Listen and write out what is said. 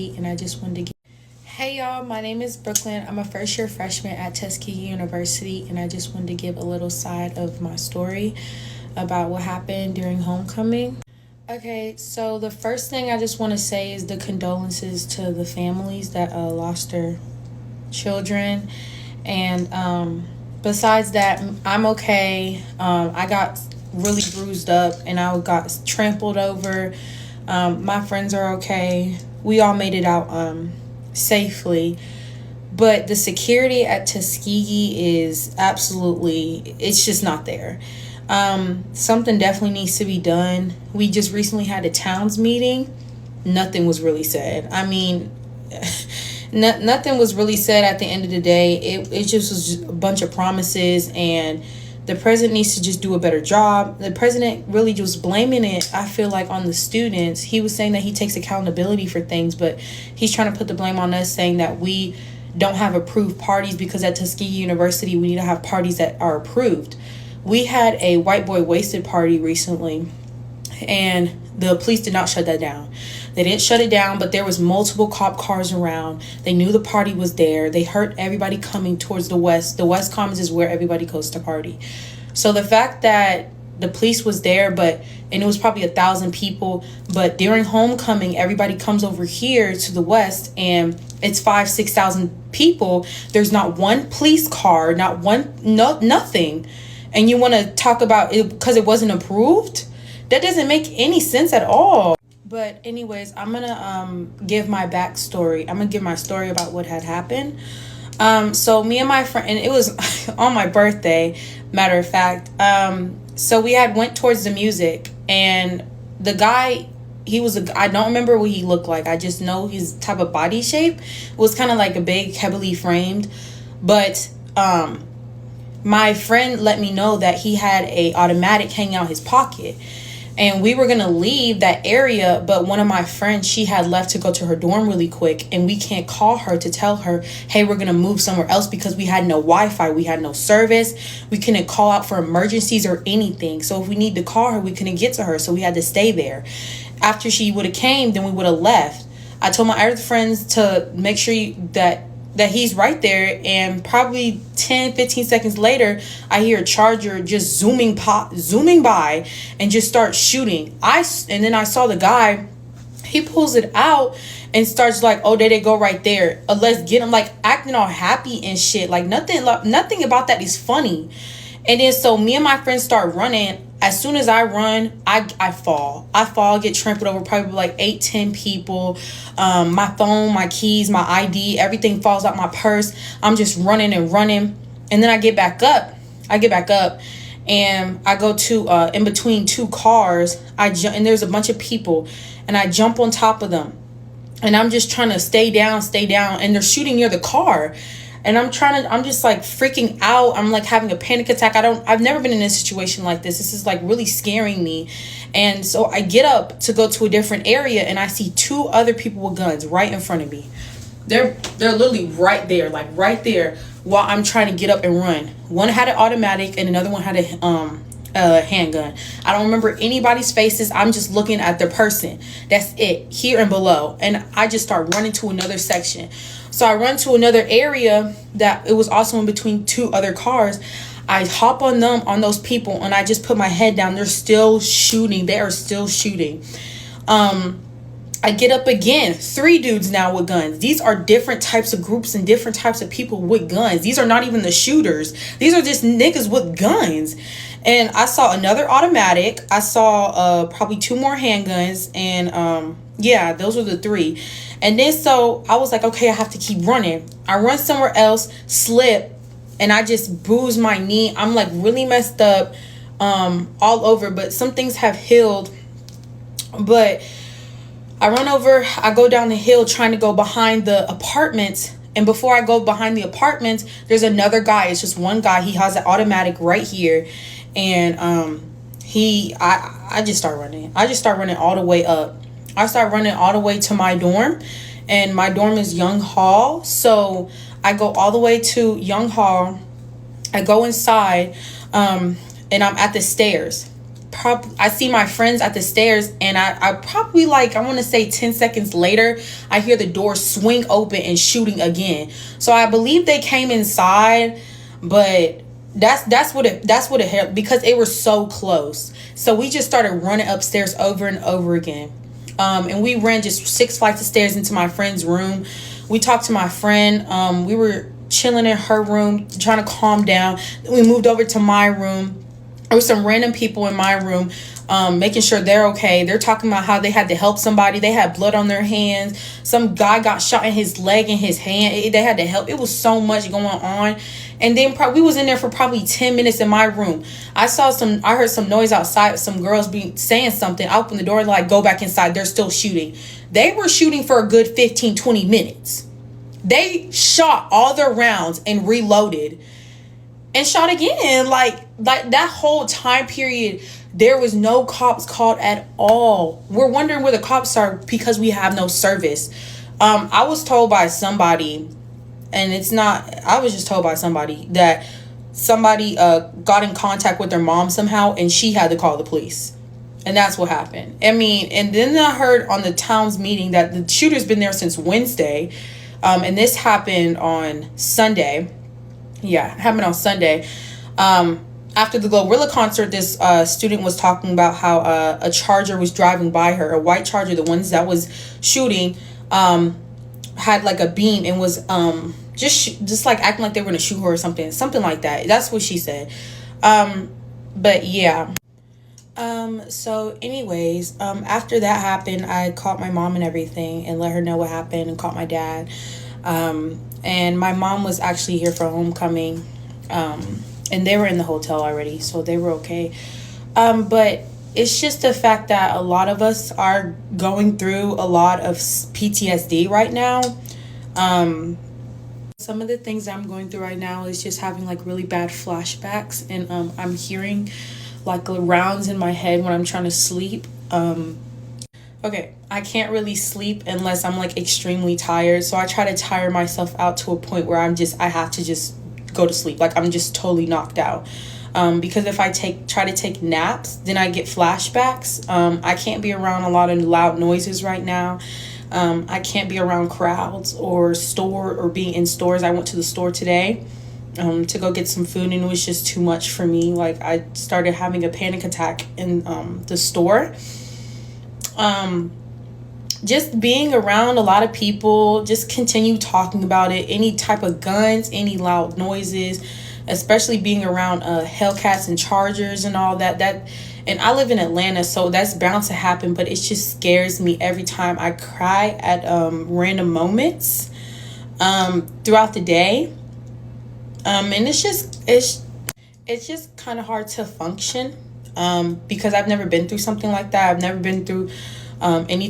And I just wanted to get Hey y'all, my name is Brooklyn. I'm a first year freshman at Tuskegee University, and I just wanted to give a little side of my story about what happened during homecoming. Okay, so the first thing I just want to say is the condolences to the families that lost their children. And besides that, I'm okay. I got really bruised up and I got trampled over. My friends are okay. We all made it out safely. But the security at Tuskegee is absolutely, it's just not there. Something definitely needs to be done. We just recently had a towns meeting. Nothing was really said. I mean, nothing was really said at the end of the day. It just was a bunch of promises, and the president needs to just do a better job. The president really just blaming it, I feel like, on the students. He was saying that he takes accountability for things, but he's trying to put the blame on us, saying that we don't have approved parties because at Tuskegee University we need to have parties that are approved. We had a white boy wasted party recently, and the police did not shut that down. They didn't shut it down, but there was multiple cop cars around. They knew the party was there. They heard everybody coming towards the west. The West Commons is where everybody goes to party. So the fact that the police was there, and it was probably 1,000 people, but during homecoming, everybody comes over here to the west, and it's 5,000-6,000 people. There's not one police car, not one, no, nothing. And you want to talk about it because it wasn't approved? That doesn't make any sense at all. But anyways, I'm going to give my backstory. I'm going to give my story about what had happened. So me and my friend, and it was on my birthday, matter of fact. So we had went towards the music, and the guy, I don't remember what he looked like. I just know his type of body shape was kind of like a big, heavily framed. But my friend let me know that he had a automatic hanging out his pocket. And we were going to leave that area, but one of my friends, she had left to go to her dorm really quick, and we can't call her to tell her, hey, we're going to move somewhere else, because we had no Wi-Fi. We had no service. We couldn't call out for emergencies or anything. So if we need to call her, we couldn't get to her. So we had to stay there. After she would have came, then we would have left. I told my other friends to make sure that he's right there, and probably 10-15 seconds later I hear a charger just zooming by and just start shooting. And then I saw the guy, he pulls it out and starts like, oh, there they go right there, let's get him, like acting all happy and shit, like nothing about that is funny. And then so me and my friends start running. As soon as I run, I fall, get trampled over, probably like 8-10 people. My phone, my keys, my ID, everything falls out my purse. I'm just running. And then I get back up, and I go to, in between two cars, and there's a bunch of people, and I jump on top of them. And I'm just trying to stay down, and they're shooting near the car. And I'm just like freaking out. I'm like having a panic attack. I've never been in a situation like this. This is like really scaring me. And so I get up to go to a different area, and I see two other people with guns right in front of me. They're literally right there, like right there, while I'm trying to get up and run. One had an automatic and another one had a handgun. I don't remember anybody's faces. I'm just looking at the person. That's it, here and below. And I just start running to another section. So I run to another area that it was also in between two other cars. I hop on those people, and I just put my head down. They're still shooting. They are still shooting. I get up again. 3 dudes now with guns. These are different types of groups and different types of people with guns. These are not even the shooters. These are just niggas with guns. And I saw another automatic. I saw probably 2 more handguns. And yeah, those were the 3. And then so I was like, okay, I have to keep running. I run somewhere else, slip, and I just bruised my knee. I'm like really messed up all over, but some things have healed. But I run over, I go down the hill trying to go behind the apartments. And before I go behind the apartments, there's another guy. It's just one guy. He has an automatic right here. And I just start running. I just start running all the way up. I start running all the way to my dorm. And my dorm is Young Hall. So I go all the way to Young Hall. I go inside. And I'm at the stairs. I see my friends at the stairs, and I probably, like, I want to say 10 seconds later, I hear the door swing open and shooting again. So I believe they came inside, but that's what it happened, because they were so close. So we just started running upstairs over and over again. And we ran just 6 flights of stairs into my friend's room. We talked to my friend. We were chilling in her room, trying to calm down. Then we moved over to my room. There were some random people in my room, making sure they're okay. They're talking about how they had to help somebody. They had blood on their hands. Some guy got shot in his leg and his hand. They had to help. It was so much going on. And then we was in there for probably 10 minutes in my room. I heard some noise outside, some girls saying something. I opened the door, like, go back inside. They're still shooting. They were shooting for a good 15, 20 minutes. They shot all their rounds and reloaded and shot again. Like that whole time period, there was no cops called at all. We're wondering where the cops are because we have no service. I was told by somebody, and I was just told by somebody that somebody got in contact with their mom somehow, and she had to call the police. And that's what happened. I mean, and then I heard on the town's meeting that the shooter's been there since Wednesday. And this happened on Sunday. Yeah, it happened on Sunday. After the Glorilla concert, this student was talking about how a Charger was driving by her, a white Charger, the ones that was shooting, had like a beam and was just like acting like they were gonna shoot her or something like that. That's what she said. But yeah. So anyways, after that happened, I called my mom and everything and let her know what happened, and called my dad. And my mom was actually here for homecoming. And they were in the hotel already, so they were okay. But it's just the fact that a lot of us are going through a lot of PTSD right now. Some of the things I'm going through right now is just having like really bad flashbacks, and I'm hearing like rounds in my head when I'm trying to sleep. Okay, I can't really sleep unless I'm like extremely tired, so I try to tire myself out to a point where I have to just go to sleep, like I'm just totally knocked out. Because if I try to take naps, then I get flashbacks. I can't be around a lot of loud noises right now. I can't be around crowds or being in stores. I went to the store today to go get some food, and it was just too much for me. Like, I started having a panic attack in the store. Just being around a lot of people, just continue talking about it. Any type of guns, any loud noises, especially being around Hellcats and Chargers and all that. And I live in Atlanta, so that's bound to happen, but it just scares me every time. I cry at random moments throughout the day. And it's just kind of hard to function because I've never been through something like that. I've never been through any